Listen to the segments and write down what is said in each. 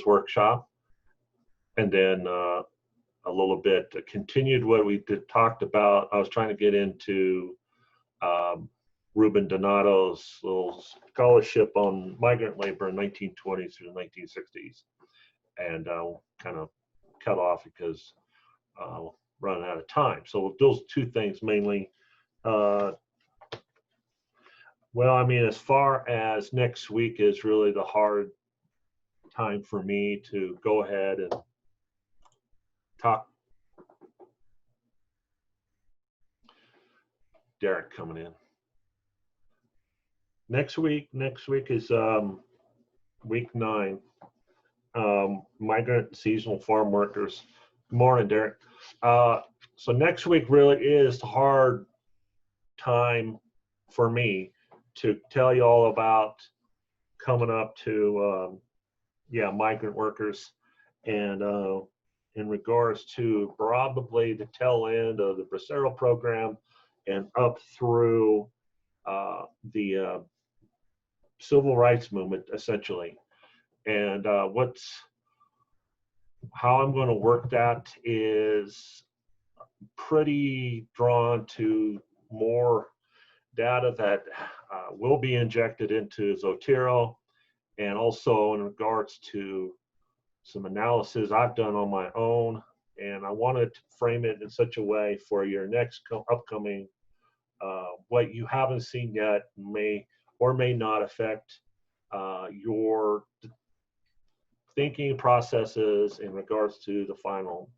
workshop, and then a little bit continued what we talked about. I was trying to get into Ruben Donato's little scholarship on migrant labor in 1920s through the 1960s, and kind of cut off because running out of time. So those two things mainly. Well, I mean, as far as next week is really the hard time for me to go ahead and talk. Derek coming in. Next week is week 9. Migrant seasonal farm workers. Good morning, Derek. So next week really is the hard time for me to tell you all about coming up to migrant workers, and in regards to probably the tail end of the Bracero program and up through the civil rights movement, essentially. And how I'm going to work that is pretty drawn to more data that will be injected into Zotero, and also in regards to some analysis I've done on my own. And I wanted to frame it in such a way for your next upcoming, what you haven't seen yet may or may not affect your thinking processes in regards to the final.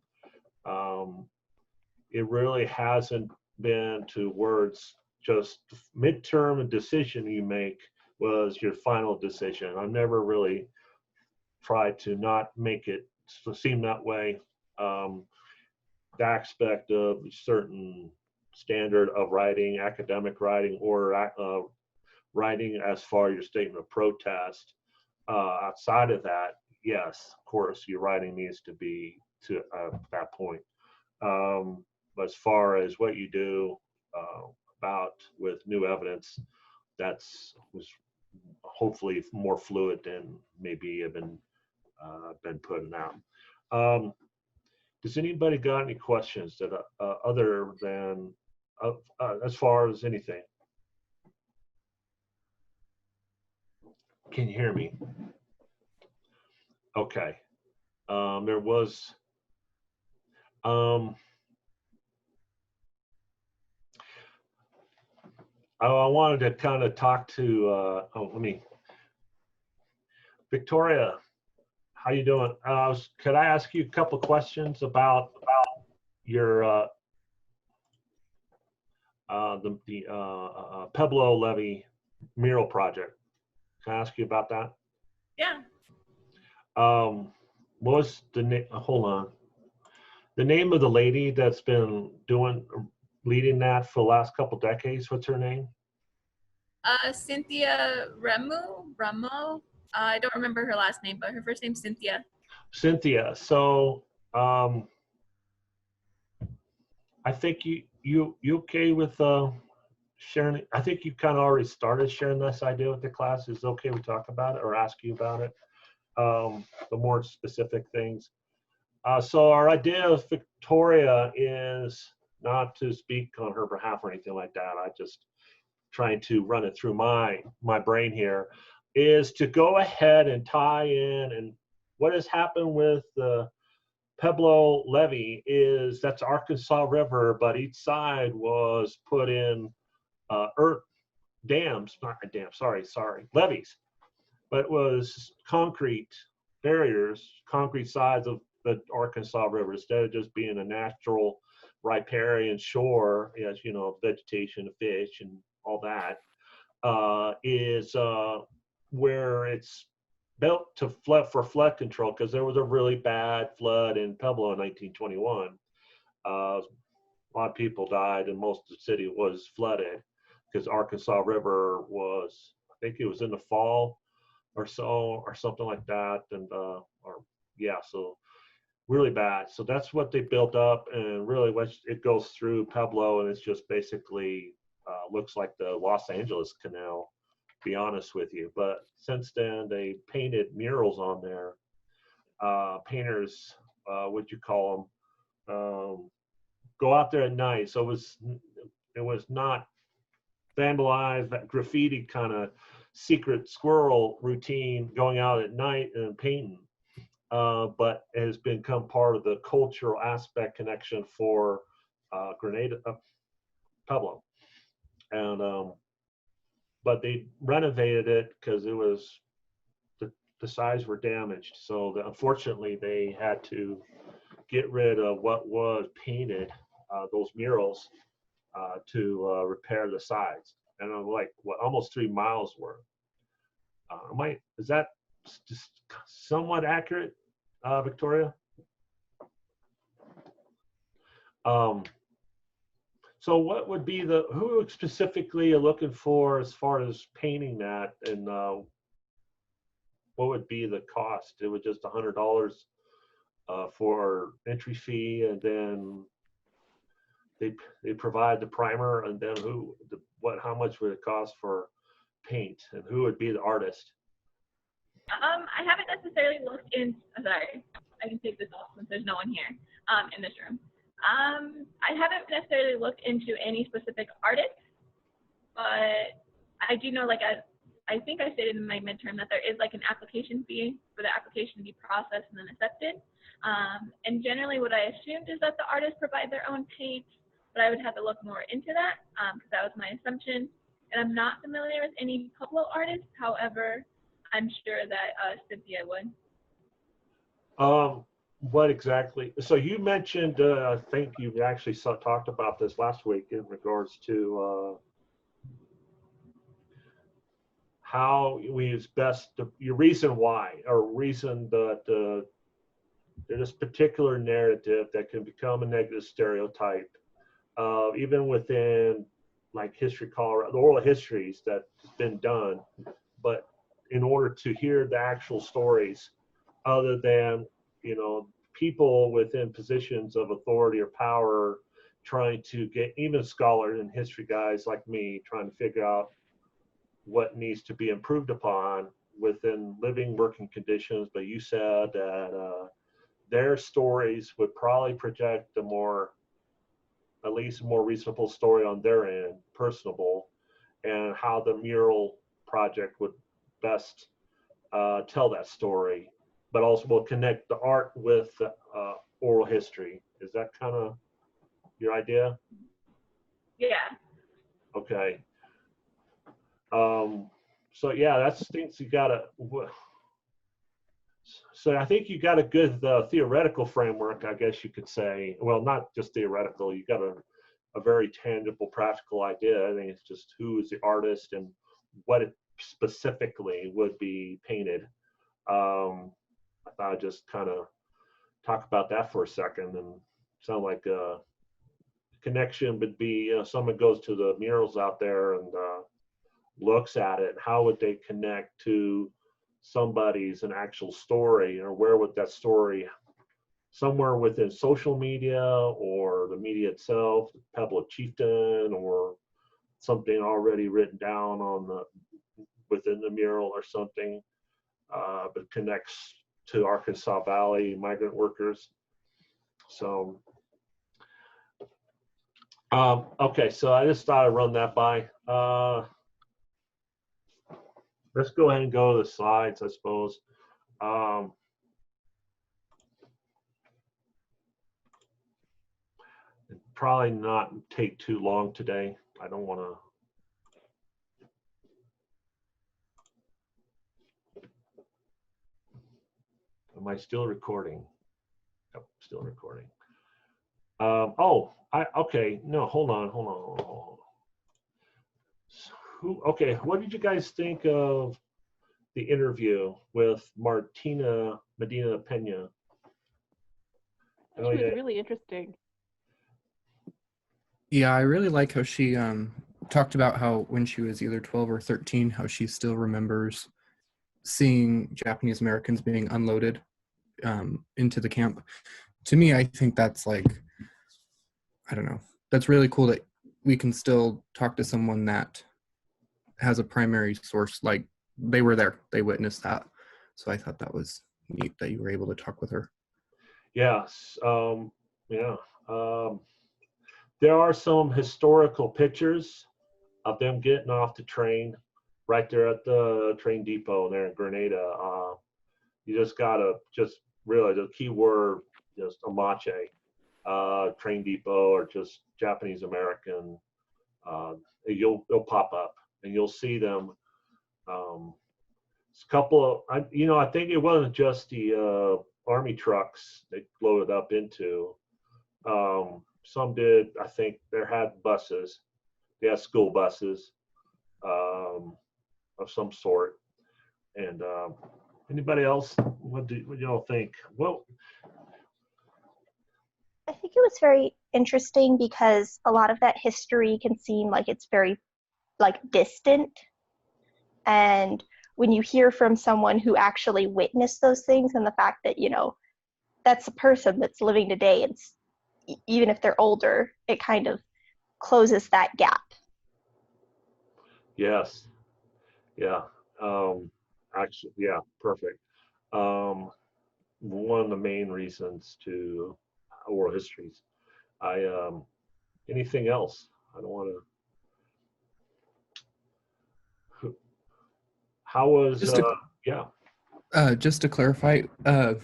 It really hasn't been to words, just midterm and decision you make was your final decision. I never really tried to not make it seem that way. The aspect of certain standard of writing, academic writing, or writing as far as your statement of protest. Outside of that, yes, of course, your writing needs to be to that point. But as far as what you do about with new evidence, was hopefully more fluid than maybe have been put out. Does anybody got any questions that other than as far as anything? Can you hear me? Okay. There was I wanted to kind of talk to Victoria, how you doing? Could I ask you a couple of questions about your the Pueblo Levee mural project? Can I ask you about that? Yeah. What was the name? Hold on. The name of the lady that's been leading that for the last couple decades. What's her name? Cynthia Ramo. I don't remember her last name, but her first name's Cynthia. Cynthia. So I think you okay with sharing? I think you kind of already started sharing this idea with the class. Is it okay we talk about it or ask you about it? The more specific things. So our idea of Victoria is not to speak on her behalf or anything like that. I just trying to run it through my brain here, is to go ahead and tie in. And what has happened with the Pueblo Levee is that's Arkansas River, but each side was put in levees, but it was concrete barriers, concrete sides of the Arkansas River, instead of just being a natural riparian shore, as you know, vegetation of fish and all that, is where it's built to for flood control, because there was a really bad flood in Pueblo in 1921. A lot of people died, and most of the city was flooded because Arkansas River was, I think it was in the fall or so, or something like that, and so really bad. So that's what they built up, and really it goes through Pueblo, and it's just basically looks like the Los Angeles Canal, to be honest with you. But since then, they painted murals on there painters, what you call them, go out there at night. So it was not vandalized, that graffiti kind of secret squirrel routine going out at night and painting. But it has become part of the cultural aspect connection for Grenada, Pueblo. And but they renovated it because it was the sides were damaged. So unfortunately, they had to get rid of what was painted, those murals, to repair the sides. And I'm like, what, almost 3 miles worth. Is that just somewhat accurate, Victoria? So what would be who specifically are looking for as far as painting that, and what would be the cost? It was just $100 for entry fee, and then they provide the primer, and then how much would it cost for paint, and who would be the artist? I haven't necessarily looked in. Sorry, I can take this off since there's no one here in this room. I haven't necessarily looked into any specific artists, but I do know, like, I think I stated in my midterm that there is like an application fee for the application to be processed and then accepted. And generally what I assumed is that the artists provide their own paint, but I would have to look more into that because that was my assumption. And I'm not familiar with any Pueblo artists. However, I'm sure that Cynthia would. What exactly? So you mentioned, I think you actually talked about this last week in regards to how we use best, your reason why, or reason that there's particular narrative that can become a negative stereotype, even within like history, Colorado, the oral histories that's been done. But in order to hear the actual stories, other than, people within positions of authority or power trying to get, even scholars and history guys like me, trying to figure out what needs to be improved upon within living, working conditions. But you said that their stories would probably project at least a more reasonable story on their end, personable, and how the mural project would best tell that story, but also will connect the art with oral history. Is that kind of your idea? Yeah. Okay. So yeah, that's things you gotta. So I think you got a good theoretical framework, I guess you could say. Well, not just theoretical. You got a very tangible, practical idea. I think it's just who is the artist and what it specifically would be painted. I thought I'd just kind of talk about that for a second, and sound like a connection would be, someone goes to the murals out there and looks at it. How would they connect to somebody's an actual story, or where would that story, somewhere within social media or the media itself, Pueblo chieftain, or something already written down within the mural or something, but connects to Arkansas Valley migrant workers. So, okay, so I just thought I'd run that by. Let's go ahead and go to the slides, I suppose. Probably not take too long today. I don't want to. Am I still recording? Yep, still recording. Okay. No, hold on. Okay, what did you guys think of the interview with Martina Medina Pena? She was really interesting. Yeah, I really like how she talked about how when she was either 12 or 13, how she still remembers seeing Japanese Americans being unloaded into the camp. To me, I think that's like, I don't know, that's really cool that we can still talk to someone that has a primary source, like they were there, they witnessed that. So I thought that was neat that you were able to talk with her. Yes. Yeah. There are some historical pictures of them getting off the train right there at the train depot there in Grenada. You just gotta just really the key word just Amache, train depot or just Japanese American. It'll pop up and you'll see them. It's a couple of I think it wasn't just the army trucks they loaded up into. Some did. I think they had buses. They had school buses of some sort. And anybody else? What do y'all think? Well, I think it was very interesting because a lot of that history can seem like it's very like distant. And when you hear from someone who actually witnessed those things and the fact that, that's a person that's living today, and even if they're older, it kind of closes that gap. yes. Yeah. Actually, yeah, perfect. One of the main reasons to oral histories. Anything else? I don't want to. How was? Yeah. Just to clarify, I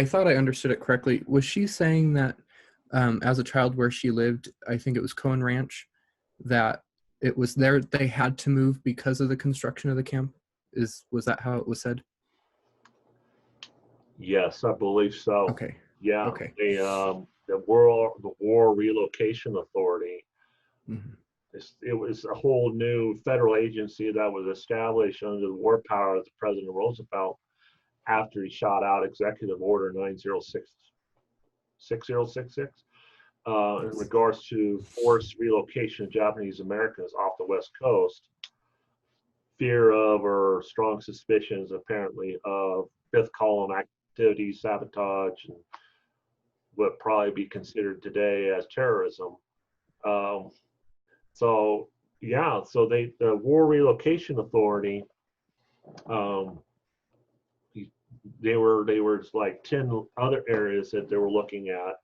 thought I understood it correctly. Was she saying that as a child where she lived, I think it was Cohen Ranch, that it was there they had to move because of the construction of the camp? Was that how it was said? Yes, I believe so. Okay. Yeah. Okay. The War Relocation Authority. Mm-hmm. It was a whole new federal agency that was established under the war power of President Roosevelt after he shot out Executive Order 6066 in regards to forced relocation of Japanese Americans off the West Coast. Fear of or strong suspicions, apparently, of fifth column activity, sabotage, and what probably be considered today as terrorism. So the War Relocation Authority, they were like 10 other areas that they were looking at.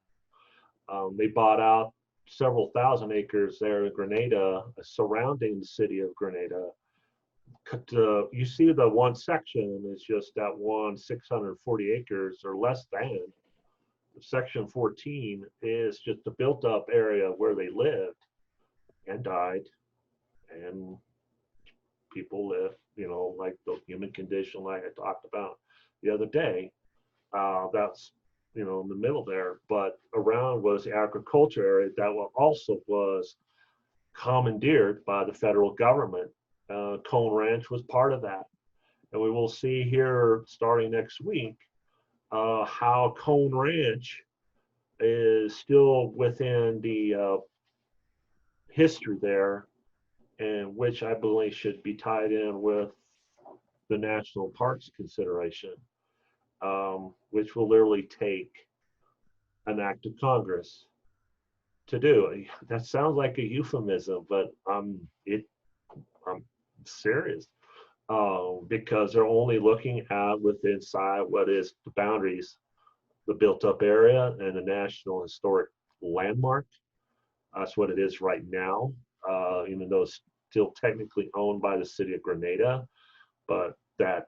They bought out several thousand acres there in Grenada, surrounding the city of Grenada. You see the one section is just that one 640 acres or less than. Section 14 is just the built up area where they lived and died, and people live, like the human condition, like I talked about the other day. That's in the middle there, but around was the agriculture area that also was commandeered by the federal government. Cone Ranch was part of that, and we will see here starting next week how Cone Ranch is still within the history there, and which I believe should be tied in with the national parks consideration, which will literally take an act of Congress to do. That sounds like a euphemism, but I'm serious, because they're only looking at within inside what is the boundaries, the built-up area, and the National Historic Landmark. That's what it is right now, even though it's still technically owned by the city of Grenada. But that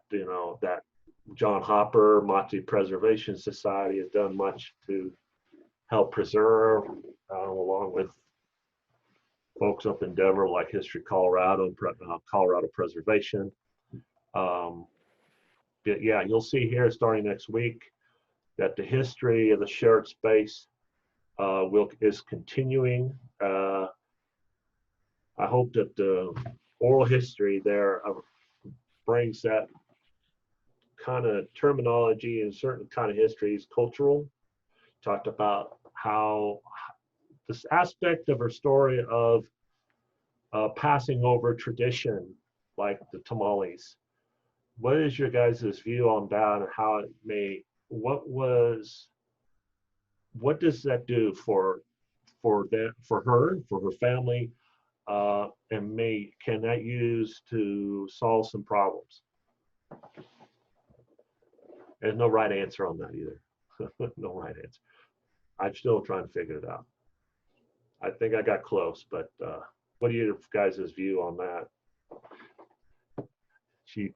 John Hopper Mate Preservation Society has done much to help preserve, along with folks up in Denver like History Colorado and Colorado Preservation. Yeah, you'll see here starting next week that the history of the shared space is continuing. I hope that the oral history there brings that kind of terminology and certain kind of histories, cultural. Talked about how this aspect of her story of passing over tradition, like the tamales. What is your guys' view on that, and how it may? What does that do for her, for her family, and can that use to solve some problems? There's no right answer on that either. No right answer. I'm still trying to figure it out. I think I got close, but what are your guys' view on that? She,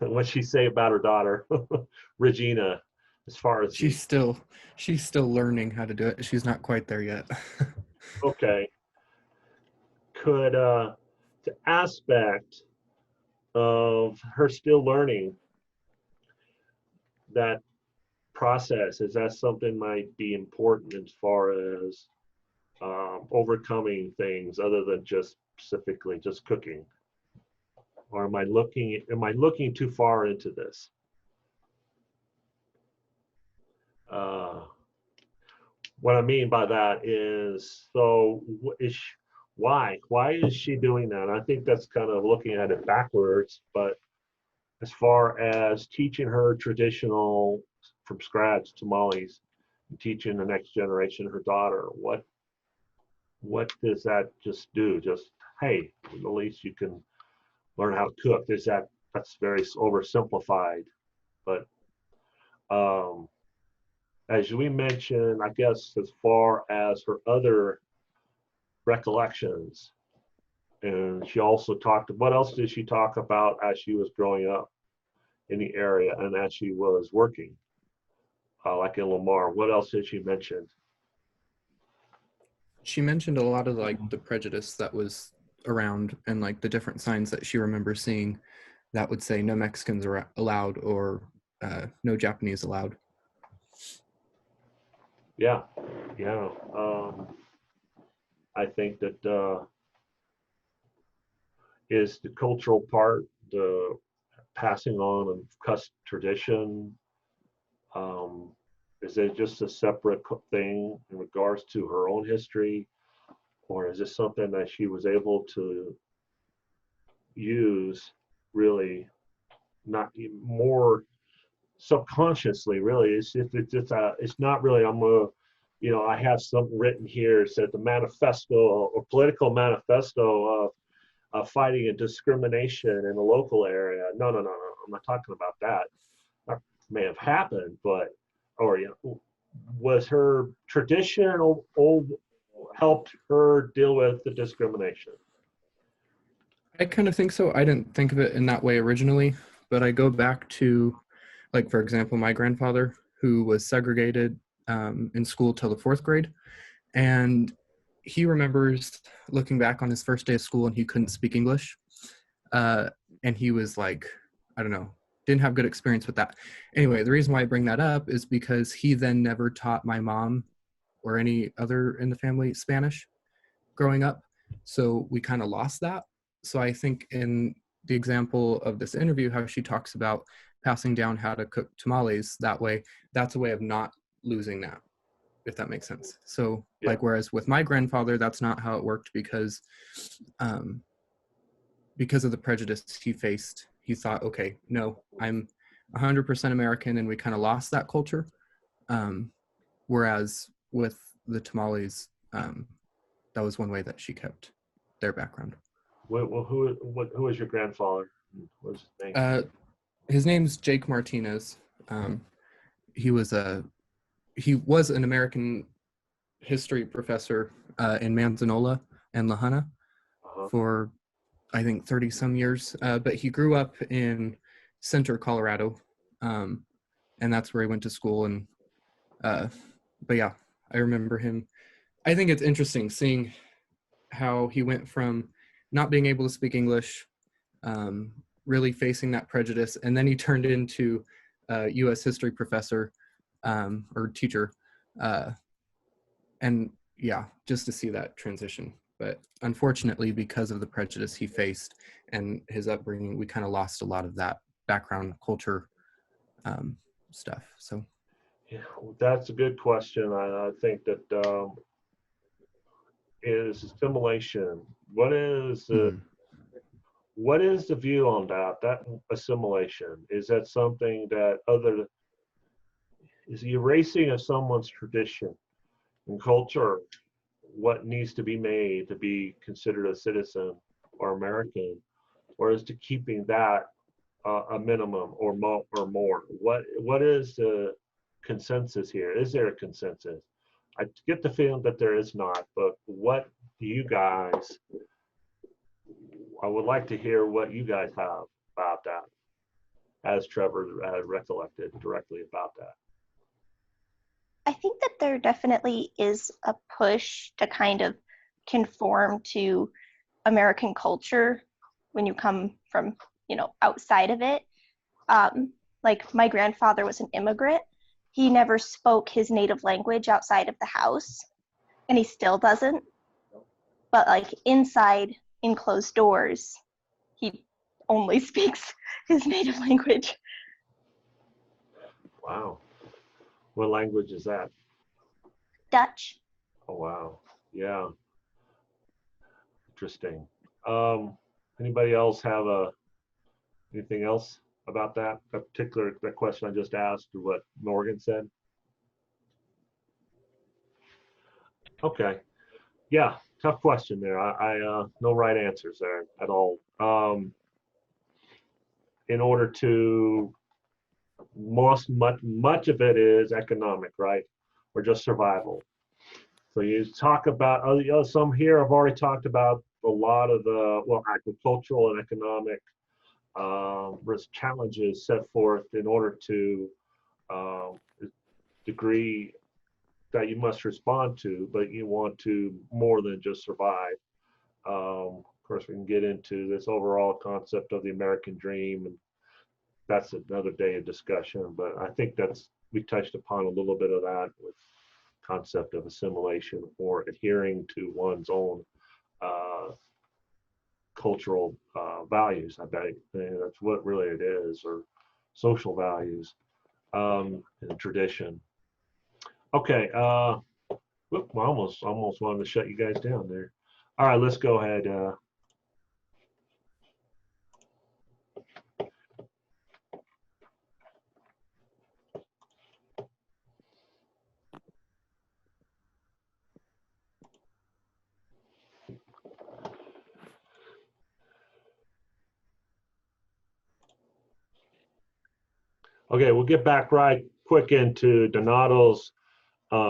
what'd she say about her daughter, Regina, as far as she's still learning how to do it. She's not quite there yet. okay. Could the aspect of her still learning that process, is that something might be important as far as overcoming things other than just specifically just cooking? Or am I looking too far into this? What I mean by that is, so why is she doing that? I think that's kind of looking at it backwards, but as far as teaching her traditional from scratch tamales, and teaching the next generation, her daughter, what does that just do? Just, hey, at least you can learn how to cook. That's very oversimplified, but as we mentioned, I guess as far as her other recollections, and she also talked, what else did she talk about as she was growing up in the area and as she was working, like in Lamar? What else did she mention? She mentioned a lot of like the prejudice that was around and like the different signs that she remembers seeing that would say no Mexicans are allowed or no Japanese allowed. Yeah. I think that is the cultural part, the passing on of tradition. Is it just a separate thing in regards to her own history, or is this something that she was able to use really, not even more subconsciously? Really, it's not really. I have something written here. It said the manifesto or political manifesto of fighting and discrimination in the local area. No. I'm not talking about that. That may have happened, but was her traditional old helped her deal with the discrimination? I kind of think so. I didn't think of it in that way originally, but I go back to, like, for example, my grandfather, who was segregated in school till the 4th grade. And he remembers looking back on his first day of school and he couldn't speak English. And he was like, I don't know, didn't have good experience with that. Anyway, the reason why I bring that up is because he then never taught my mom or any other in the family Spanish growing up. So we kind of lost that. So I think in the example of this interview, how she talks about passing down how to cook tamales that way, that's a way of not losing that, if that makes sense. So Yeah. like, whereas with my grandfather, that's not how it worked because of the prejudice he faced. He thought, okay, no, I'm 100% American, and we kind of lost that culture. Whereas with the tamales, that was one way that she kept their background. Well, who is your grandfather? What was his name? His name's Jake Martinez. He was an American history professor in Manzanola and La Junta for, I think, 30 some years. But he grew up in Center, Colorado, and that's where he went to school. And but yeah, I remember him. I think it's interesting seeing how he went from not being able to speak English, really facing that prejudice, and then he turned into a U.S. history professor or teacher, and yeah, just to see that transition. But unfortunately, because of the prejudice he faced and his upbringing, we kind of lost a lot of that background culture stuff. So yeah, that's a good question. I think that is assimilation. What is the view on that assimilation? Is that something that is the erasing of someone's tradition and culture what needs to be made to be considered a citizen or American, or is to keeping that a minimum or more? What is the consensus here? Is there a consensus? I get the feeling that there is not, but what do you guys, I would like to hear what you guys have about that, as Trevor recollected directly about that. I think that there definitely is a push to kind of conform to American culture when you come from, outside of it. Like my grandfather was an immigrant. He never spoke his native language outside of the house, and he still doesn't. But like inside, in closed doors, he only speaks his native language. Wow. What language is that? Dutch. Oh, wow. Yeah. Interesting. Anybody else have anything else about that that question I just asked, or what Morgan said? Okay. Yeah, tough question there. No right answers there at all. In order to much of it is economic, right? Or just survival. So you talk about some here I've already talked about a lot of the agricultural and economic risk challenges set forth in order to degree that you must respond to, but you want to more than just survive. Of course, we can get into this overall concept of the American dream, and that's another day of discussion. But I think we touched upon a little bit of that with concept of assimilation or adhering to one's own cultural values. I bet that's what really it is, or social values and tradition. Okay, whoop, I almost wanted to shut you guys down there. All right, let's go ahead. Okay, we'll get back right quick into Donato's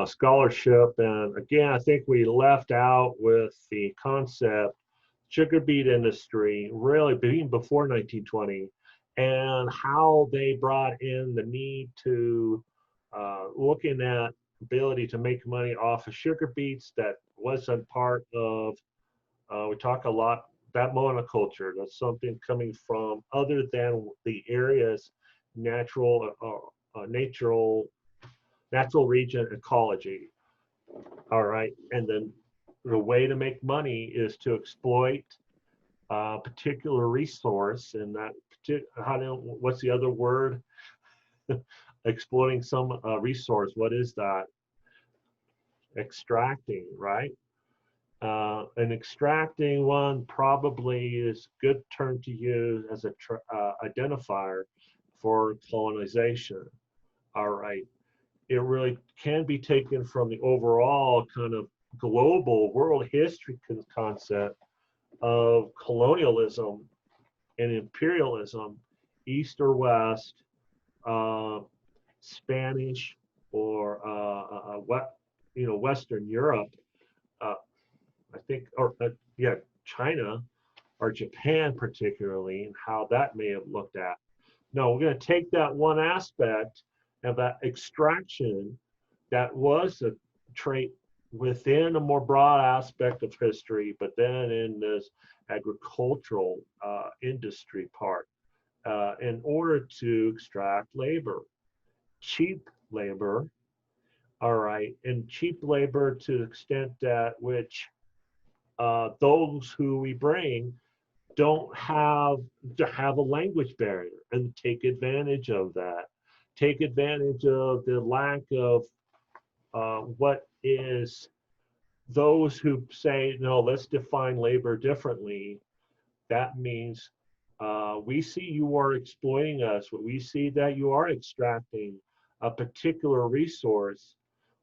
scholarship. And again, I think we left out with the concept sugar beet industry really being before 1920, and how they brought in the need to looking at ability to make money off of sugar beets that wasn't part of, we talk a lot, that monoculture. That's something coming from other than the area's natural region ecology. All right, and then the way to make money is to exploit a particular resource, and that what's the other word? Exploiting some resource. What is that? Extracting, right? And extracting one probably is a good term to use as a identifier for colonization. All right. It really can be taken from the overall kind of global world history concept of colonialism and imperialism, East or West, Spanish or Western Europe, I think, or China or Japan particularly, and how that may have looked at. No, we're going to take that one aspect of that extraction that was a trait within a more broad aspect of history, but then in this agricultural industry part, in order to extract labor, cheap labor, all right, and cheap labor to the extent that which those who we bring don't have to have a language barrier, and take advantage of that. Take advantage of the lack of what is those who say, no, let's define labor differently. That means we see you are exploiting us. We see that you are extracting a particular resource,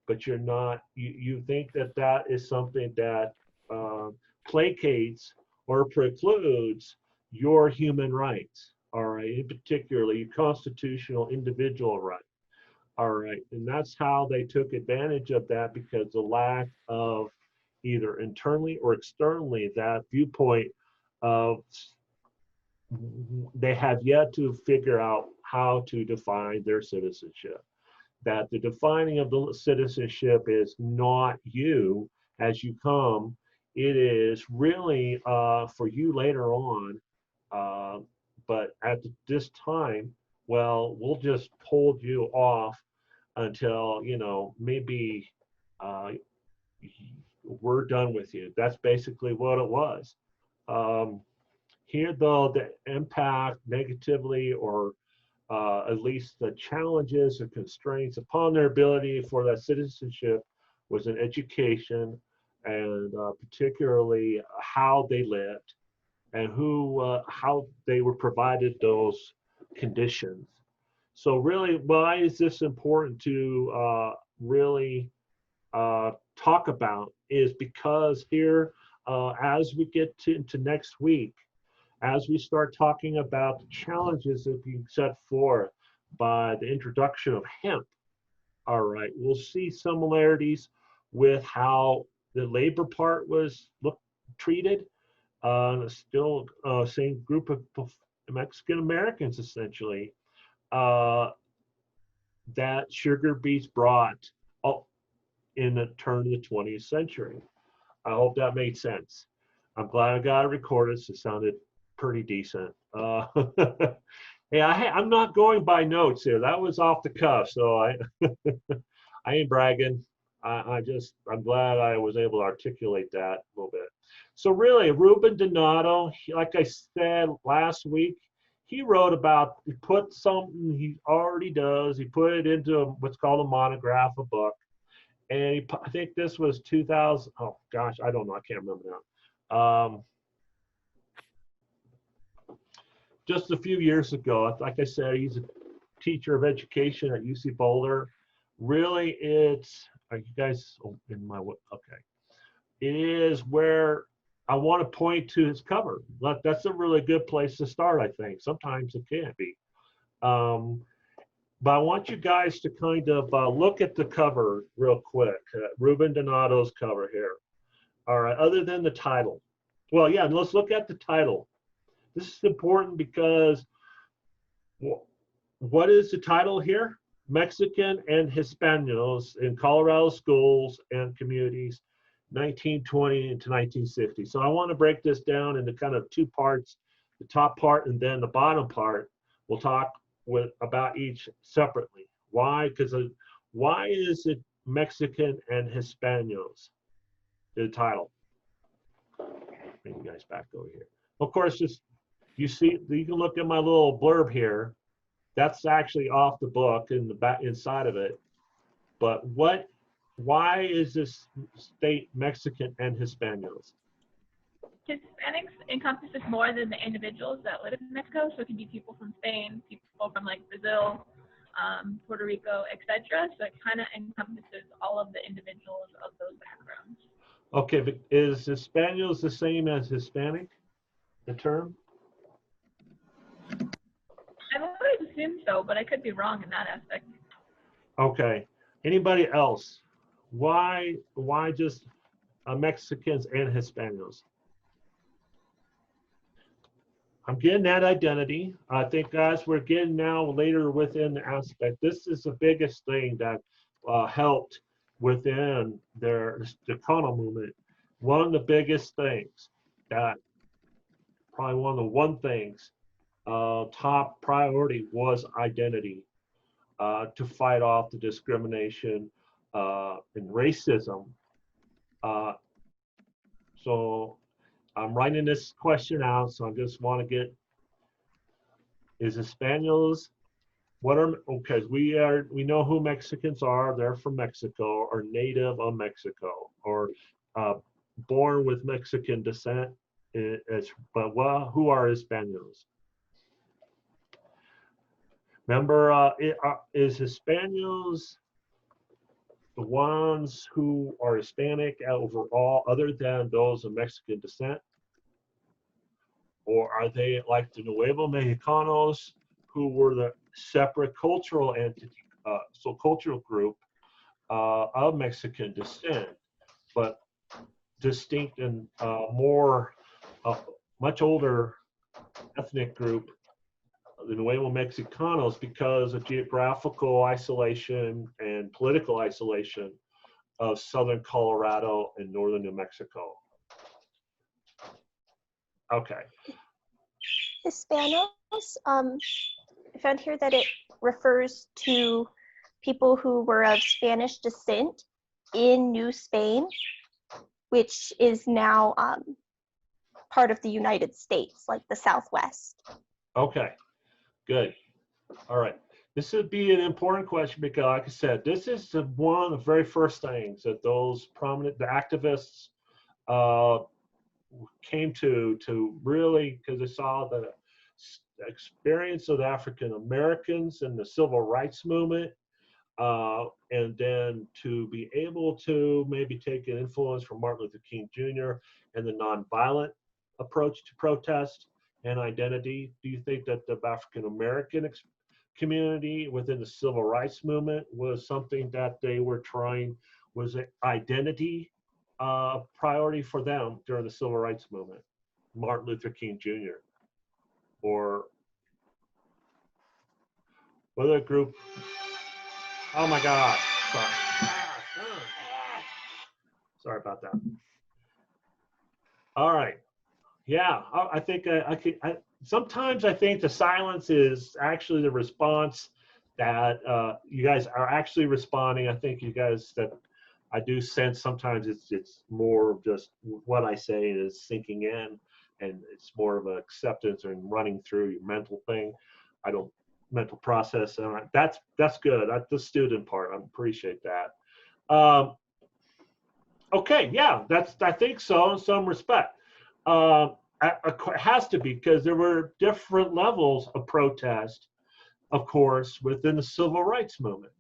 but you're not, you think that that is something that placates or precludes your human rights. all right, in particularly constitutional individual right. All right, and that's how they took advantage of that, because the lack of either internally or externally that viewpoint of, they have yet to figure out how to define their citizenship. That the defining of the citizenship is not you as you come, it is really for you later on. Uh, but at this time, well, we'll just hold you off until, you know, maybe uh, we're done with you. That's basically what it was. Um, Here, though, the impact negatively, or at least the challenges or constraints upon their ability for that citizenship, was in education, and particularly how they lived and how they were provided those conditions. So really, why is this important to really talk about, is because here, as we get into next week, as we start talking about the challenges that are being set forth by the introduction of hemp, all right, we'll see similarities with how the labor part was treated. Still, same group of Mexican Americans, essentially, uh, that sugar beets brought up in the turn of the 20th century. I hope that made sense. I'm glad I got it recorded, so it sounded pretty decent. Hey, I'm not going by notes here. That was off the cuff, so I I ain't bragging. I'm glad I was able to articulate that a little bit. So really, Ruben Donato, like I said last week, he wrote about, he put something he already does, he put it into what's called a monograph, a book. And I think this was 2000, oh gosh, I don't know, I can't remember now. Just a few years ago, like I said, he's a teacher of education at UC Boulder. Really, are you guys in my, okay. It is where I want to point to his cover. That's a really good place to start, I think. Sometimes it can be. But I want you guys to kind of look at the cover real quick. Ruben Donato's cover here. All right, other than the title. Well, yeah, let's look at the title. This is important because what is the title here? Mexican and Hispanos in Colorado schools and communities, 1920 to 1960. So I want to break this down into kind of two parts, the top part and then the bottom part. We'll talk about each separately. Why? Because why is it Mexican and Hispanos? The title. Bring you guys back over here. Of course, just you can look at my little blurb here. That's actually off the book in the back inside of it. But why is this state Mexican and Hispanos? Hispanics encompasses more than the individuals that live in Mexico, so it can be people from Spain, people from like Brazil, Puerto Rico, etc. So it kind of encompasses all of the individuals of those backgrounds. Okay, but is Hispanos the same as Hispanic, the term? I've always assumed so, but I could be wrong in that aspect. Okay. Anybody else? Why just Mexicans and Hispanos? I'm getting that identity. I think, guys, we're getting now later within the aspect. This is the biggest thing that helped within the Chicano movement. One of the biggest things that, probably one of the things, top priority was identity, to fight off the discrimination and racism. So I'm writing this question out, so I just want to get, is Hispanos, okay, we know who Mexicans are, they're from Mexico, or native of Mexico, or born with Mexican descent, but who are Hispanos? Remember, is Hispanos the ones who are Hispanic overall, other than those of Mexican descent? Or are they like the Nuevo Mexicanos, who were the separate cultural entity, so cultural group of Mexican descent, but distinct and more, much older ethnic group, the Nuevo Mexicanos, because of geographical isolation and political isolation of southern Colorado and northern New Mexico. Okay. Hispanos, I found here that it refers to people who were of Spanish descent in New Spain, which is now part of the United States, like the Southwest. Okay, good. All right. This would be an important question because, like I said, this is one of the very first things that those prominent, the activists came to really, because they saw the experience of the African Americans and the civil rights movement, and then to be able to maybe take an influence from Martin Luther King Jr. and the nonviolent approach to protest and identity. Do you think that the African American community within the civil rights movement was something that they were trying, was it identity priority for them during the civil rights movement? Martin Luther King Jr. or whether a group, oh my God, sorry about that. All right, yeah, I think sometimes I think the silence is actually the response that you guys are actually responding. I think you guys, that I do sense sometimes it's more just what I say is sinking in, and it's more of an acceptance and running through your mental thing. I don't mental process, and that's good. That's the student part. I appreciate that. Okay, yeah, I think so in some respect. It has to be, because there were different levels of protest, of course, within the civil rights movement.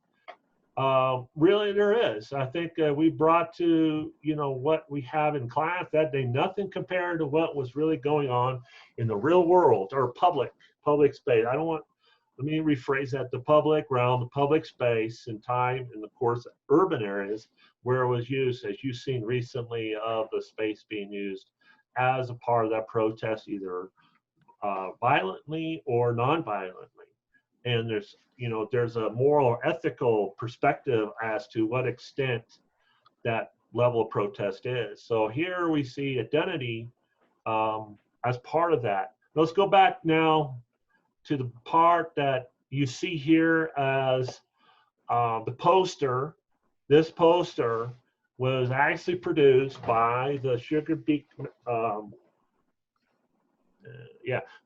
Really, there is. I think we brought to, what we have in class that day, nothing compared to what was really going on in the real world or public space. Let me rephrase that, the public realm, the public space and time, and of course, urban areas where it was used, as you've seen recently, of the space being used as a part of that protest, either violently or non-violently. And there's a moral or ethical perspective as to what extent that level of protest is. So here we see identity as part of that. Let's go back now to the part that you see here as the poster. This poster was actually produced by the Sugar Beet, by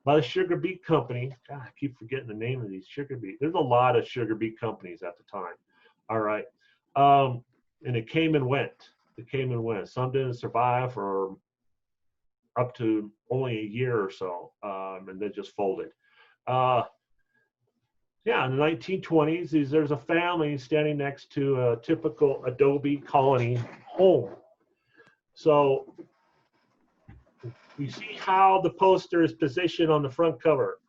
the Sugar Beet Company. God, I keep forgetting the name of these sugar beet. There's a lot of sugar beet companies at the time. All right, and it came and went. Some didn't survive for up to only a year or so, and they just folded. In the 1920s, there's a family standing next to a typical adobe colony home. So you see how the poster is positioned on the front cover,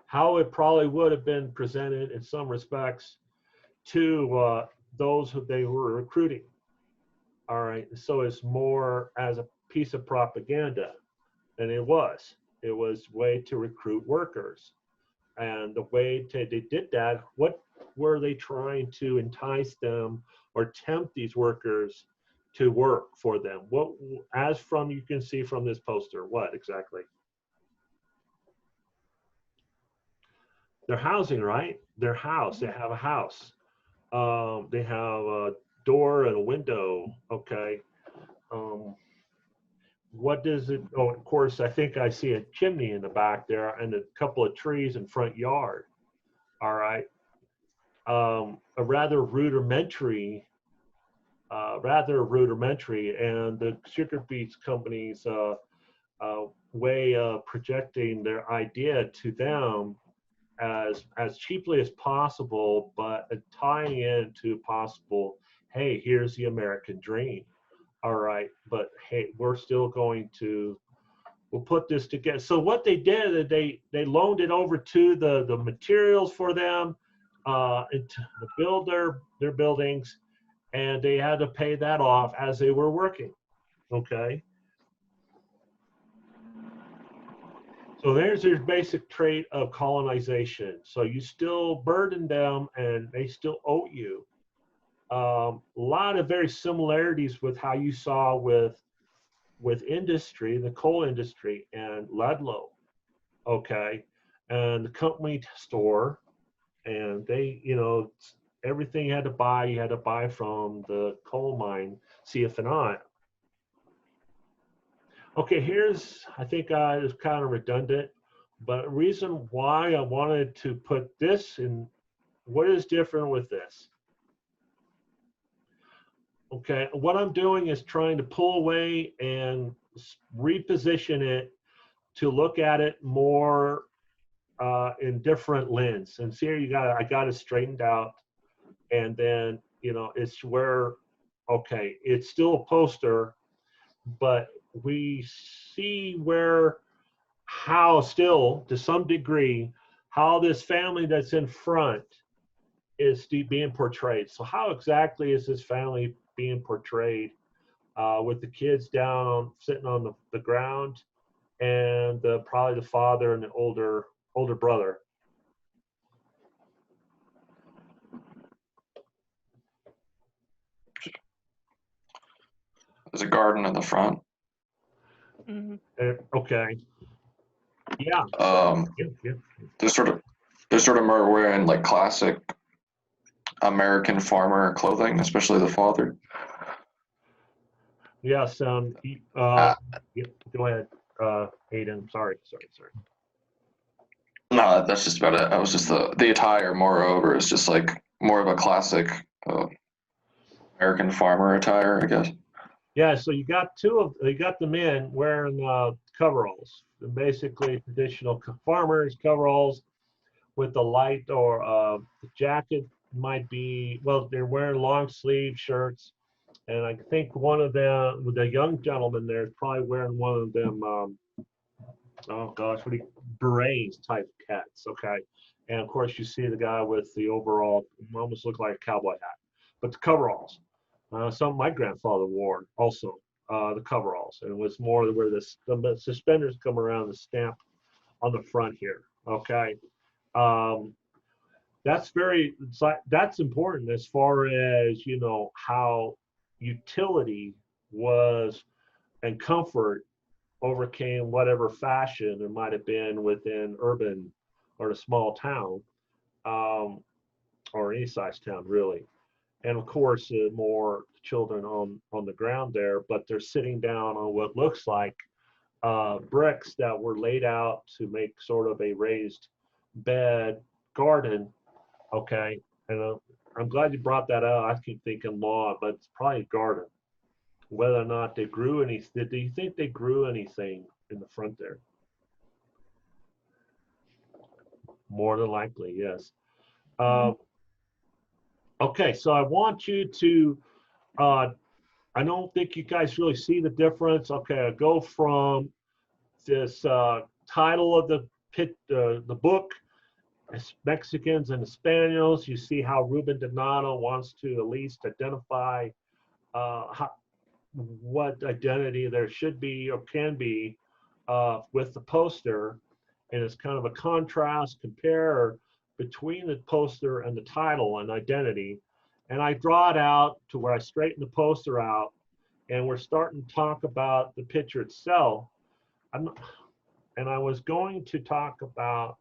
how it probably would have been presented in some respects to those who they were recruiting. All right, so it's more as a piece of propaganda, and it was a way to recruit workers. And the way they did that, what were they trying to entice them or tempt these workers to work for them? What, you can see from this poster, what exactly? Their housing, right? Their house, they have a house. They have a door and a window, okay? What does it, of course, I think I see a chimney in the back there and a couple of trees in front yard. All right. A rather rudimentary, and the Sugar Beets Company's way of projecting their idea to them as cheaply as possible, but tying into possible, hey, here's the American dream. All right, but hey, we're still going to we'll put this together. So what they did is they loaned it over to the materials for them and to build their buildings, and they had to pay that off as they were working. Okay. So there's your basic trait of colonization. So you still burden them and they still owe you. A lot of very similarities with how you saw with industry, the coal industry and Ludlow, okay, and the company store, and they, everything you had to buy from the coal mine, CF&I. Okay, I think it's kind of redundant, but the reason why I wanted to put this in, what is different with this? Okay, what I'm doing is trying to pull away and reposition it to look at it more in different lens. And see here, I got it straightened out, and then it's where, okay, it's still a poster, but we see how still to some degree how this family that's in front is being portrayed. So how exactly is this family being portrayed with the kids down sitting on the ground, and probably the father and the older brother? There's a garden in the front. Okay. Yeah. Yeah. They're sort of wearing like classic American farmer clothing, especially the father. Yes. Yeah, go ahead, Aiden. Sorry. No, that's just about it. That was just the attire. Moreover, is just like more of a classic American farmer attire, I guess. Yeah, so you got the men wearing coveralls, basically traditional farmers coveralls with the light, or the jacket might be, well, they're wearing long sleeve shirts, and I think one of them, the young gentleman there, is probably wearing one of them, oh gosh, berets type hats, okay? And of course you see the guy with the overall, almost look like a cowboy hat, but the coveralls. Some my grandfather wore also, the coveralls, and it was more where the suspenders come around the stamp on the front here. Okay, that's important as far as how utility was and comfort overcame whatever fashion there might have been within urban or a small town, or any size town really. And of course, more children on the ground there, but they're sitting down on what looks like bricks that were laid out to make sort of a raised bed garden. Okay, and I'm glad you brought that out. I keep thinking lawn, but it's probably a garden. Whether or not they grew anything, do you think they grew anything in the front there? More than likely, yes. Okay, so I want you to, I don't think you guys really see the difference. Okay, I go from this title of the book, Mexicans and Hispanos. You see how Ruben Donato wants to at least identify what identity there should be or can be with the poster. And it's kind of a contrast, compare between the poster and the title and identity. And I draw it out to where I straighten the poster out, and we're starting to talk about the picture itself. And I was going to talk about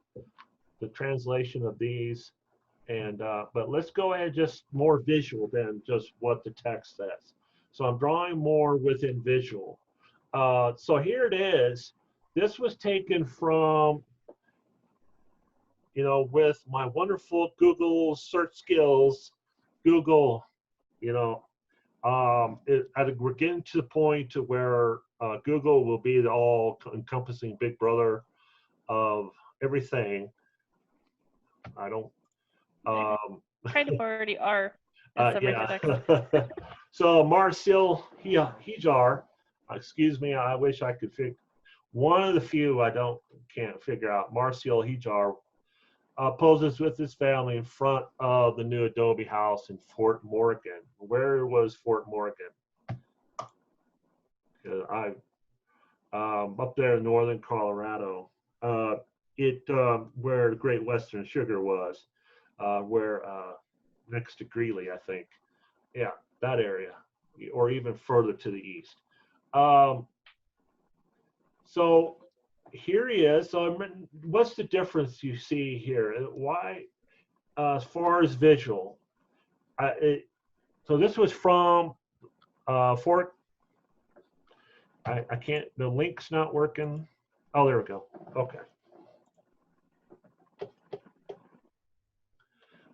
the translation of these, but let's go ahead just more visual than just what the text says. So I'm drawing more within visual. So here it is. This was taken from, with my wonderful Google search skills, Google, we're getting to the point to where Google will be the all-encompassing big brother of everything. I don't. Kind of already are. Yeah. So Marcel Hijar, excuse me, I wish I could figure. One of the few I can't figure out. Marcial Hijar poses with his family in front of the new adobe house in Fort Morgan. Where was Fort Morgan? Up there in northern Colorado. Where Great Western Sugar was, where next to Greeley, I think. Yeah, that area, or even further to the east. So here he is. So what's the difference you see here? Why, as far as visual? So this was from Fort. I can't. The link's not working. Oh, there we go. Okay.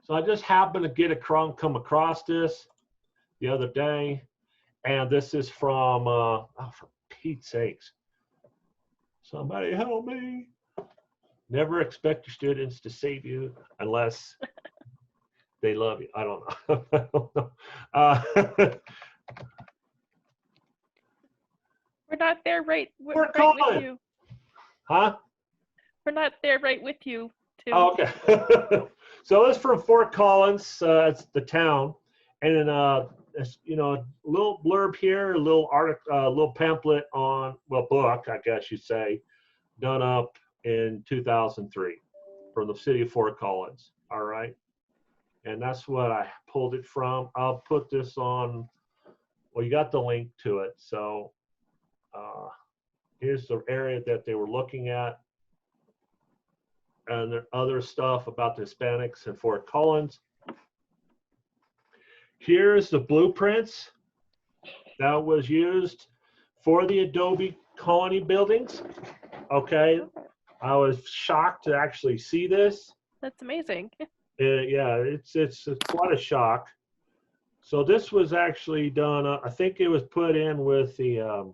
So I just happened to come across this the other day, and this is from. Oh, for Pete's sakes! Somebody help me! Never expect your students to save you unless they love you. I don't know. I don't know. We're not there right We're right calling. with you. Huh? We're not there right with you, too. Oh, okay. So it's from Fort Collins. It's the town, and then a little blurb here, a little article, little pamphlet on book, I guess you'd say, done up in 2003 from the city of Fort Collins. All right, and that's what I pulled it from. I'll put this on. Well, you got the link to it. So here's the area that they were looking at. And there other stuff about the Hispanics in Fort Collins. Here's the blueprints that was used for the Adobe colony buildings. Okay, I was shocked to actually see this. That's amazing. Yeah, it's quite a shock. So this was actually done. I think it was put in with the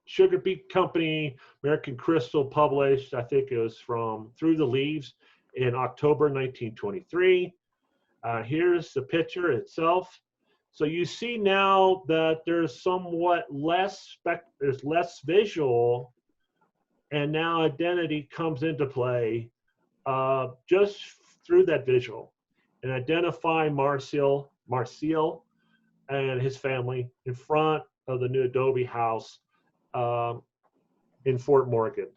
Sugar Beet Company, American Crystal published, I think it was from Through the Leaves in October 1923. Here's the picture itself. So you see now that there's somewhat there's less visual, and now identity comes into play just through that visual, and identify Marcial and his family in front of the new adobe house in Fort Morgan.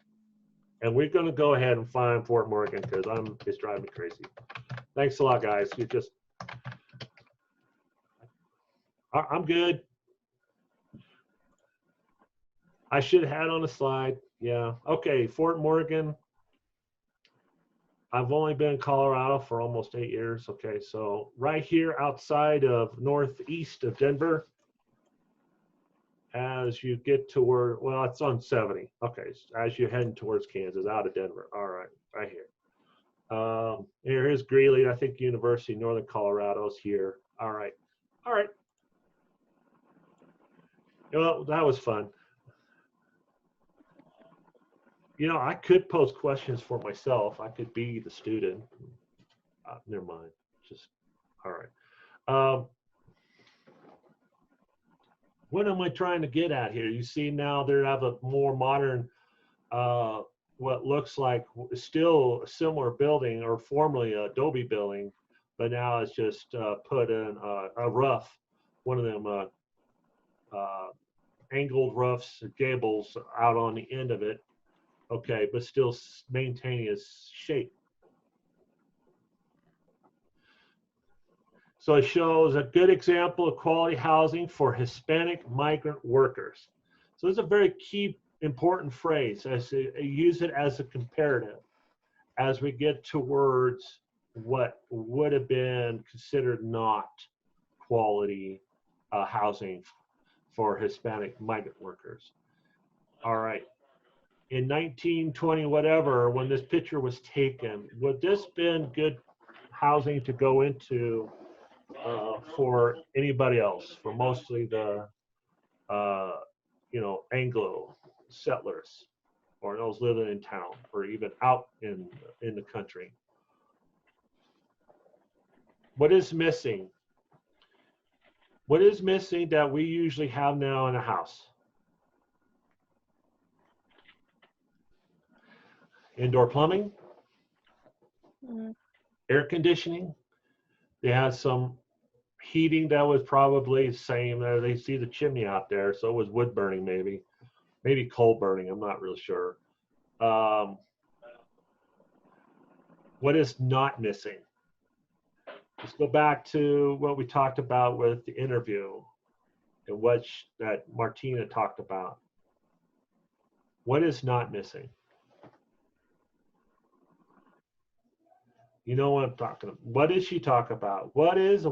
And we're going to go ahead and find Fort Morgan because it's driving me crazy. Thanks a lot, guys. I'm good. I should have had on the slide. Yeah. Okay. Fort Morgan. I've only been in Colorado for almost 8 years. Okay. So right here outside of northeast of Denver, as you get toward, well, it's on 70. Okay, as you're heading towards Kansas, out of Denver. All right, right here. Here is Greeley. I think University of Northern Colorado is here. All right, all right. Well, that was fun. I could pose questions for myself. I could be the student. Never mind. Just all right. What am I trying to get at here? You see now they have a more modern, what looks like still a similar building, or formerly an adobe building, but now it's just put in a rough, one of them angled roofs, gables out on the end of it. Okay, but still maintaining its shape. So it shows a good example of quality housing for Hispanic migrant workers. So it's a very key, important phrase. As use it as a comparative as we get towards what would have been considered not quality housing for Hispanic migrant workers. All right. In 1920, whatever, when this picture was taken, would this been good housing to go into for anybody else, for mostly the Anglo settlers or those living in town or even out in the country? What is missing? What is missing that we usually have now in a house? Indoor plumbing, Mm. air conditioning. They had some heating that was probably the same. They see the chimney out there, so it was wood burning maybe coal burning. I'm not really sure. What is not missing? Let's go back to what we talked about with the interview and that Martina talked about. What is not missing? You know what I'm talking about. What did she talk about? What is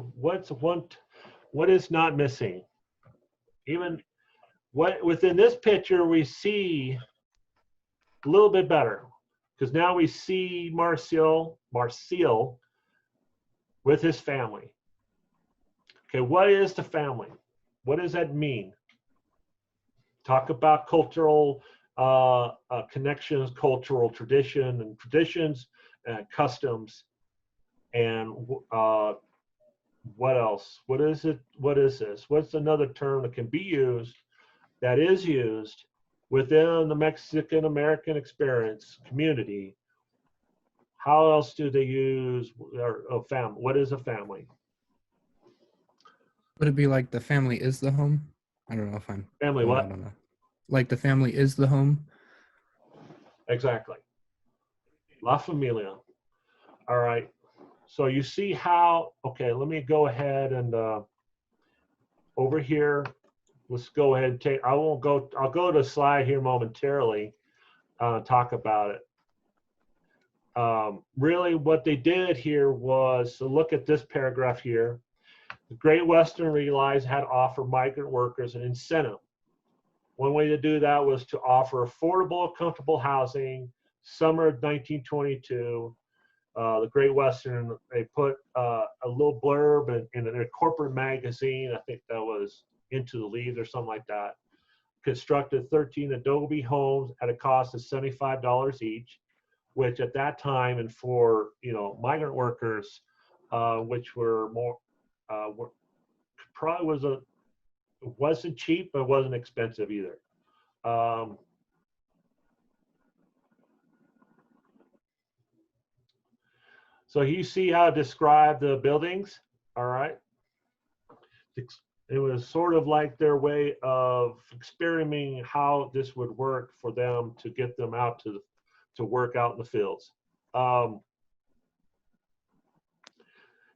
not missing? Even what within this picture we see a little bit better, because now we see Marcel with his family. Okay, what is the family? What does that mean? Talk about cultural connections, cultural traditions, and customs, and what else? What is it? What is this? What's another term that can be used, that is used within the Mexican American experience community? How else do they use a family? What is a family? Would it be like the family is the home? I don't know if I'm Family going what? out on a, like the family is the home. Exactly. La familia. All right. So you see how, okay, let me go ahead and over here, let's go ahead and take, I'll go to the slide here momentarily, talk about it. Really what they did here was to look at this paragraph here. The Great Western realized how to offer migrant workers an incentive. One way to do that was to offer affordable, comfortable housing. Summer of 1922, the Great Western, they put a little blurb in their corporate magazine. I think that was Into the Leaves or something like that. Constructed 13 adobe homes at a cost of $75 each, which at that time, and for migrant workers, which were more probably wasn't cheap, but wasn't expensive either. So you see how I describe the buildings, all right? It was sort of like their way of experimenting how this would work for them to get them out to work out in the fields.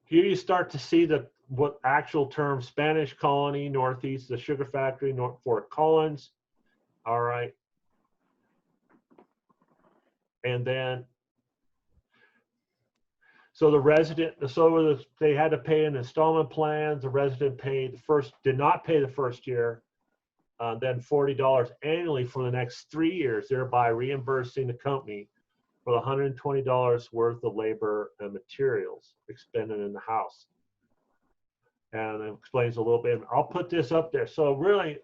Here you start to see what actual term: Spanish colony, Northeast, the sugar factory, Fort Collins, all right? And then, so they had to pay an installment plans. The resident did not pay the first year, then $40 annually for the next 3 years, thereby reimbursing the company for the $120 worth of labor and materials expended in the house. And it explains a little bit. I'll put this up there. So really,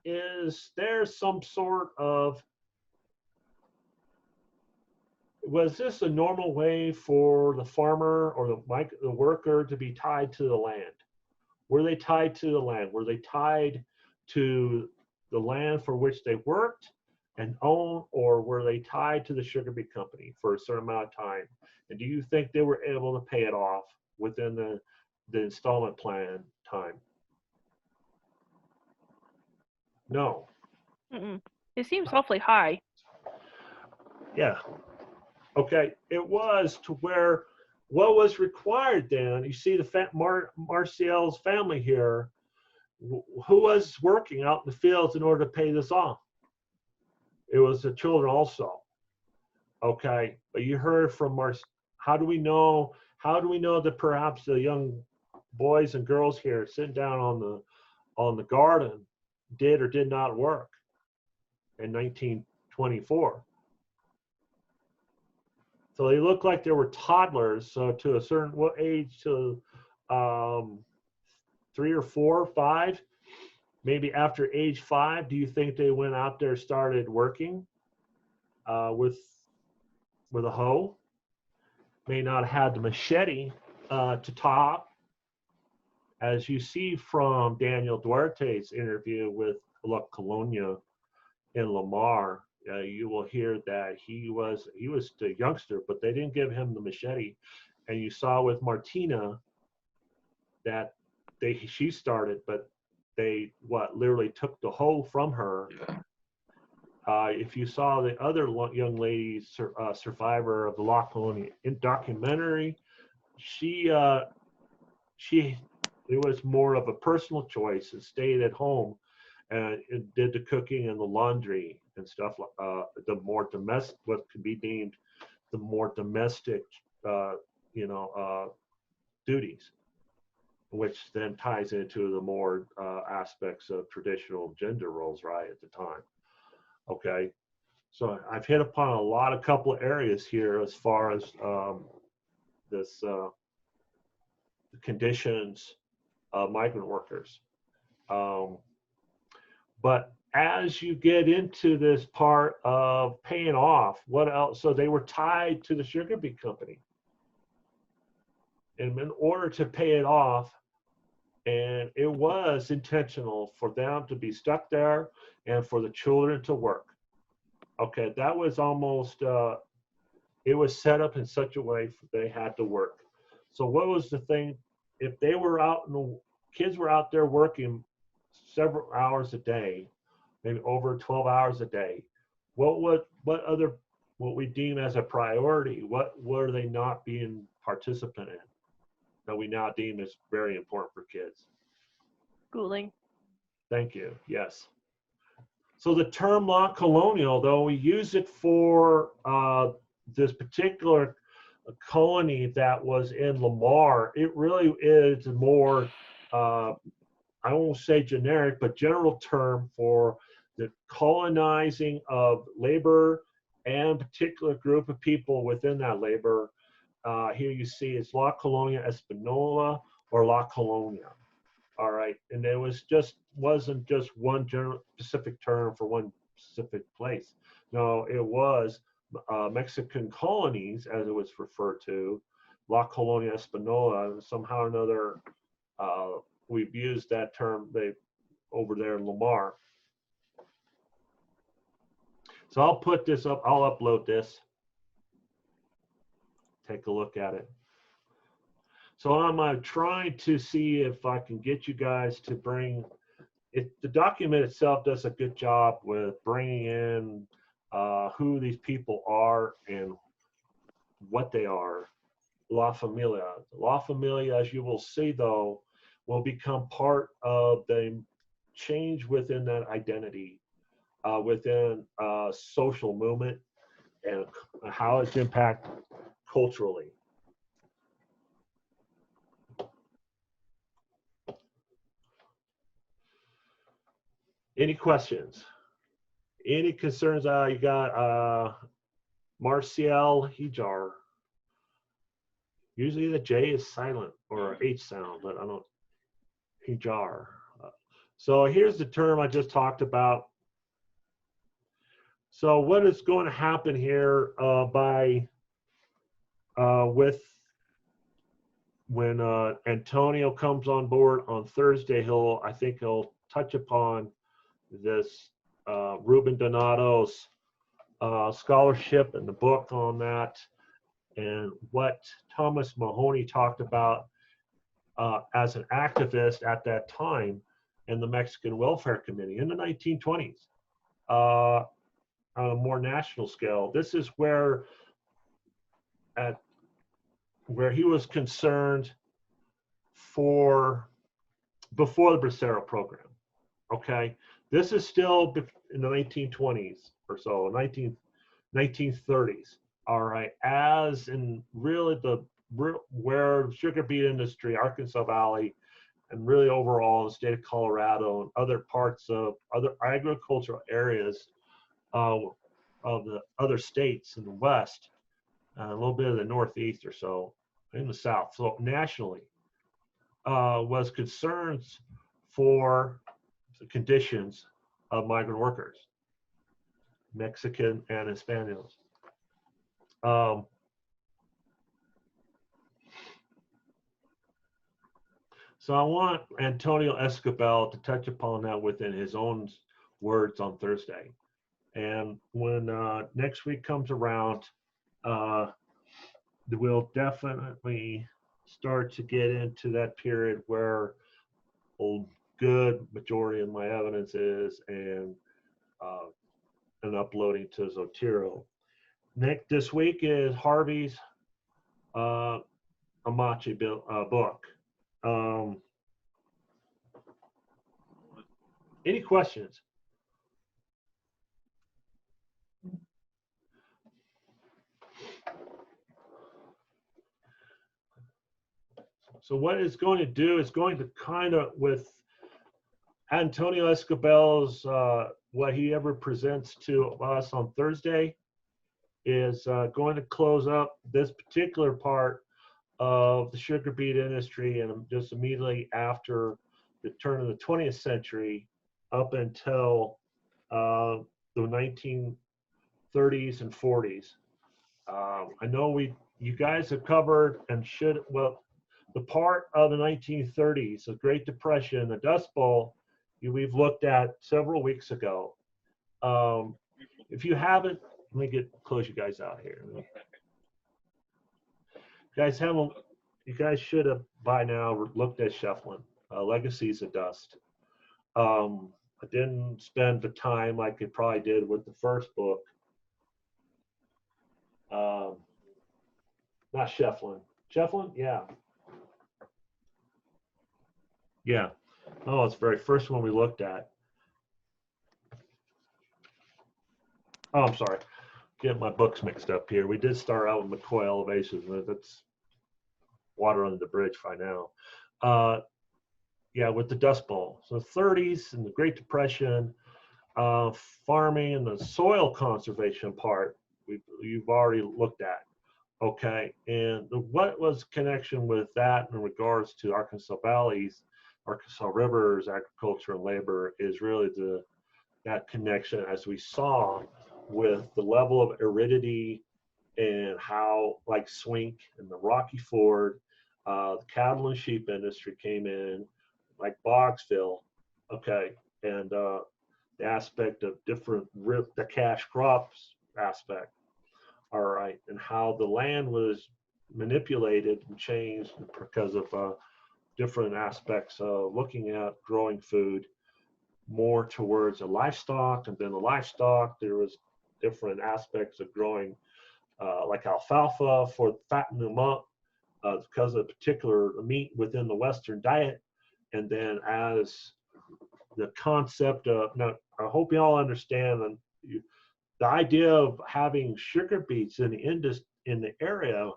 is there some sort of, was this a normal way for the farmer or the worker to be tied to the land? Were they tied to the land? Were they tied to the land for which they worked and owned, or were they tied to the sugar beet company for a certain amount of time? And do you think they were able to pay it off within the installment plan time? No. Mm-mm. It seems awfully high. Yeah. Okay. It was to where what was required then, you see Marcial's family here, who was working out in the fields in order to pay this off? It was the children also. Okay. But you heard from how do we know that perhaps the young boys and girls here sitting down on the garden did or did not work in 1924? So they look like they were toddlers. So to a certain age, to 3 or 4 or 5, maybe after age 5, do you think they went out there, started working with a hoe? May not have had the machete to top as you see from Daniel Duarte's interview with La Colonia in Lamar, you will hear that he was the youngster, but they didn't give him the machete. And you saw with Martina that she started, but they literally took the hoe from her. Yeah. If you saw the other young lady survivor of the La Colonia documentary, it was more of a personal choice and stayed at home and it did the cooking and the laundry and stuff. The more domestic, what could be deemed the more domestic, duties, which then ties into the more aspects of traditional gender roles, right, at the time. Okay, so I've hit upon a couple of areas here as far as the conditions of migrant workers. But as you get into this part of paying off, what else? So they were tied to the sugar beet company. And in order to pay it off, and it was intentional for them to be stuck there and for the children to work. Okay, that was almost, it was set up in such a way they had to work. So what was the thing? If they were out, kids were out there working several hours a day, maybe over 12 hours a day, what we deem as a priority, what were they not being participant in that we now deem as very important for kids? Schooling. Thank you. Yes. So the term La Colonial, though we use it for this particular colony that was in Lamar, it really is more, I won't say generic, but general term for the colonizing of labor and particular group of people within that labor. Here you see it's La Colonia Española or La Colonia. All right, and it wasn't just one general specific term for one specific place. No, it was Mexican colonies, as it was referred to, La Colonia Española. Somehow or another, we've used that term over there in Lamar. So I'll put this up. I'll upload this. Take a look at it. So I'm trying to see if I can get you guys to bring it. The document itself does a good job with bringing in who these people are and what they are. La Familia. La Familia, as you will see, though, will become part of the change within that identity, within social movement, and how it's impacted culturally. Any questions? Any concerns? You got Marcial Hijar. Usually the J is silent or H sound, but I don't. Hijar. So here's the term I just talked about. So what is going to happen here when Antonio comes on board on Thursday, I think he'll touch upon this Ruben Donato's scholarship and the book on that, and what Thomas Mahoney talked about as an activist at that time in the Mexican Welfare Committee in the 1920s, on a more national scale. This is where he was concerned before the Bracero program. Okay, this is still in the 1920s or so, 1930s. All right, as in really where sugar beet industry, Arkansas Valley, and really overall the state of Colorado and other parts of other agricultural areas of the other states in the West, a little bit of the Northeast or so, in the South, so nationally, was concerns for the conditions of migrant workers, Mexican and Hispanos. So I want Antonio Escobel to touch upon that within his own words on Thursday. And when next week comes around, uh, we'll definitely start to get into that period where a good majority of my evidence is uh, and uploading to Zotero. Next this week is Harvey's uh, Amachi book. Um, any questions? So what it's going to do is going to kind of with Antonio Escobel's what he ever presents to us on Thursday is going to close up this particular part of the sugar beet industry, and just immediately after the turn of the 20th century up until the 1930s and 40s. I know you guys have covered and should, well, the part of the 1930s, the Great Depression, the Dust Bowl, we've looked at several weeks ago. If you haven't, let me close you guys out here. You guys should have by now looked at Shefflin, Legacies of Dust. I didn't spend the time like I probably did with the first book. Not Shefflin. Shefflin? Yeah. Yeah. Oh, it's the very first one we looked at. Oh, I'm sorry. Get my books mixed up here. We did start out with McCoy Elevations. That's water under the bridge by now. Yeah, with the Dust Bowl. So the 30s and the Great Depression, farming and the soil conservation part, you've already looked at. Okay, and what was connection with that in regards to Arkansas Valleys, Arkansas Rivers, agriculture and labor is really that connection as we saw with the level of aridity and how like Swink and the Rocky Ford, the cattle and sheep industry came in, like Bogsville, okay, and the aspect of different the cash crops aspect, all right, and how the land was manipulated and changed because of different aspects of looking at growing food more towards the livestock, and then the livestock there was different aspects of growing like alfalfa for fatten them up because of particular meat within the Western diet. And then as the concept of, now I hope you all understand the idea of having sugar beets in the area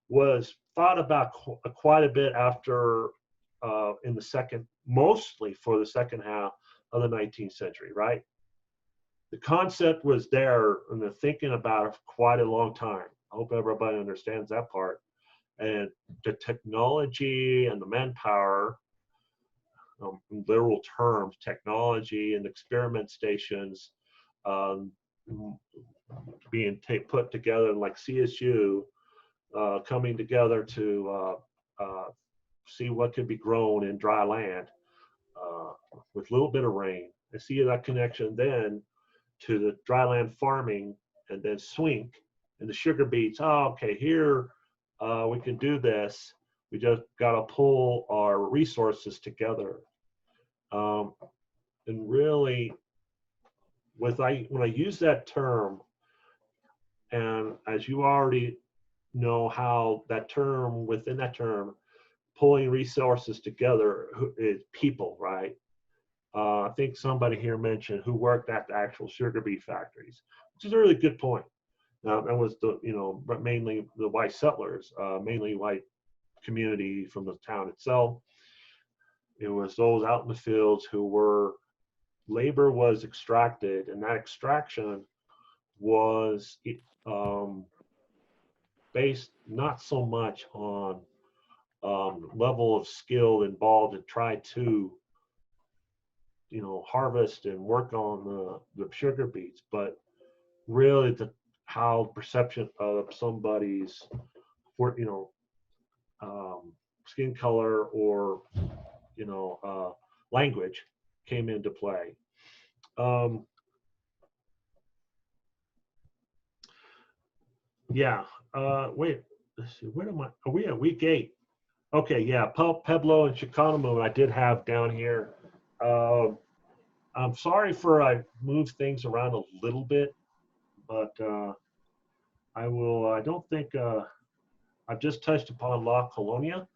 was thought about quite a bit after in the mostly for the second half of the 19th century, right? The concept was there and they're thinking about it for quite a long time. I hope everybody understands that part. And the technology and the manpower, in literal terms, technology and experiment stations being put together like CSU, coming together to see what could be grown in dry land with a little bit of rain. And see that connection then to the dryland farming, and then Swink and the sugar beets. Oh, okay, here we can do this. We just got to pull our resources together. And really, when I use that term, and as you already know how that term, within that term, pulling resources together is people, right? I think somebody here mentioned who worked at the actual sugar beet factories, which is a really good point. That was mainly the white settlers, mainly white community from the town itself. It was those out in the fields who labor was extracted, and that extraction was based not so much on level of skill involved and try to harvest and work on the sugar beets, but really how perception of somebody's skin color or language came into play. Yeah. Wait. Let's see. Where am I? Are we at week 8? Okay. Yeah. Pueblo and Chicano I did have down here. I'm sorry for I moved things around a little bit, but I will. I don't think I've just touched upon La Colonia.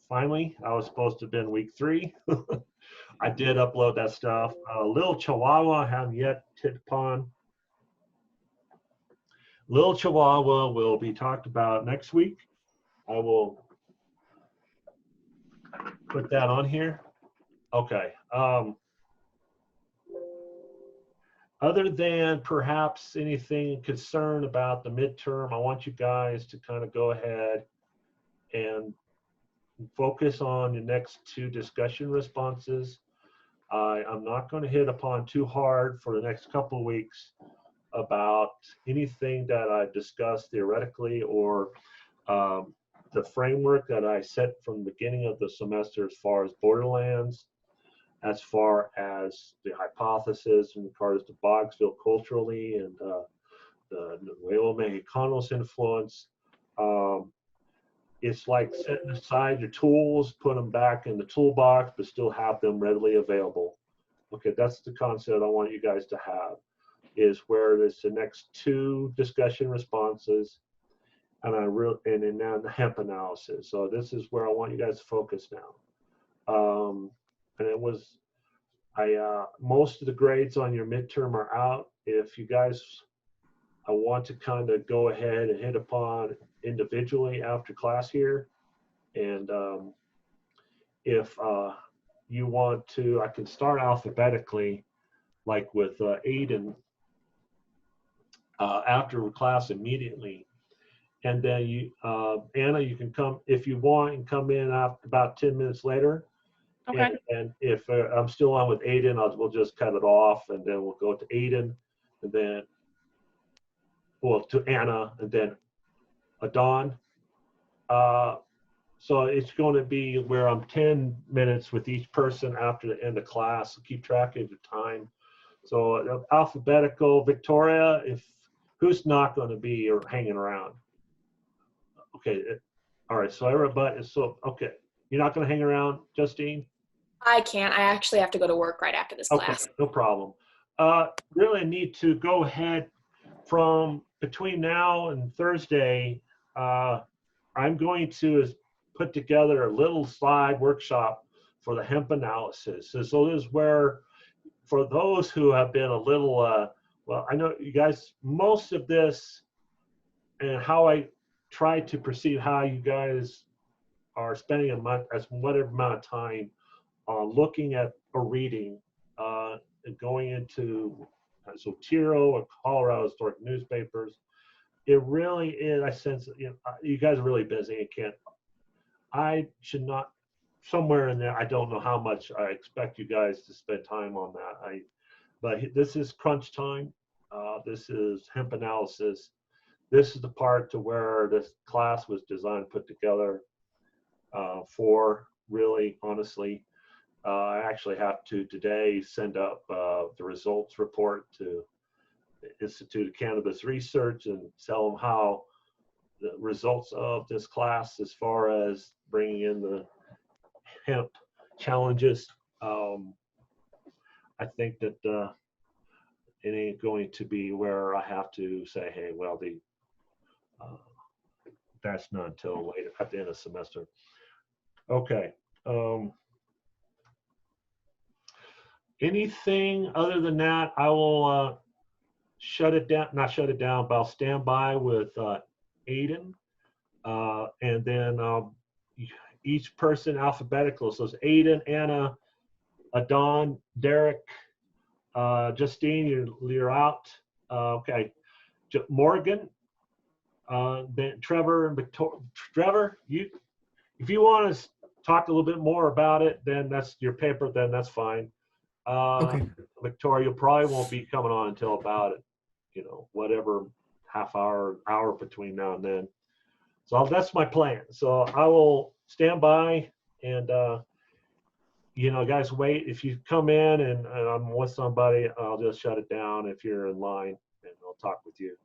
Finally, I was supposed to have been week 3. I did upload that stuff. Little Chihuahua, I haven't yet hit upon. Little Chihuahua will be talked about next week. I will put that on here. Okay. Other than perhaps anything concerned about the midterm, I want you guys to kind of go ahead and focus on the next 2 discussion responses. I'm not going to hit upon too hard for the next couple of weeks about anything that I discussed theoretically or the framework that I set from the beginning of the semester as far as borderlands, as far as the hypothesis in regards to Boggsville culturally and the Nuevo Mexicanos influence. It's like setting aside your tools, put them back in the toolbox, but still have them readily available. Okay, that's the concept I want you guys to have, is where there's the next 2 discussion responses, and then now the hemp analysis. So this is where I want you guys to focus now. And it was, most of the grades on your midterm are out. If you guys, I want to kind of go ahead and hit upon individually after class here. And if you want to, I can start alphabetically, like with Aiden, after class immediately. And then you, Anna, you can come, if you want, and come in about 10 minutes later. Okay. And if I'm still on with Aiden, we'll just cut it off, and then we'll go to Aiden, and then, well, to Anna, and then Adon. So it's going to be where I'm 10 minutes with each person after the end of class. So keep track of the time. So alphabetical, Victoria, who's not going to be or hanging around? Okay. All right. So everybody, okay. You're not going to hang around, Justine? I can't. I actually have to go to work right after this class. Okay, no problem. Really need to go ahead from between now and Thursday. I'm going to put together a little slide workshop for the hemp analysis. So this is where, for those who have been a little, well, I know you guys, most of this and how I try to perceive how you guys are spending a month, as whatever amount of time looking at a reading and going into Sotero or Colorado historic newspapers. It really is, I sense, you guys are really busy and I should not, somewhere in there, I don't know how much I expect you guys to spend time on that. But this is crunch time. This is hemp analysis. This is the part to where this class was designed, put together for, really, honestly. I actually have to today send up the results report to the Institute of Cannabis Research and tell them how the results of this class, as far as bringing in the hemp challenges, I think that it ain't going to be where I have to say, hey, well, that's not until later at the end of the semester. Okay. Anything other than that, I will shut it down, not shut it down, but I'll stand by with Aiden. And then each person alphabetical. So it's Aiden, Anna, Adon, Derek, Justine, you're out. Okay. Morgan, then Trevor and Victoria. Trevor, if you want to talk a little bit more about it, then that's your paper, then that's fine. Okay. Victoria probably won't be coming on until about, whatever, half hour between now and then. So that's my plan. So I will stand by, and you know, guys, wait. If you come in and I'm with somebody, I'll just shut it down if you're in line, and I'll talk with you.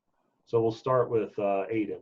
So we'll start with Aiden.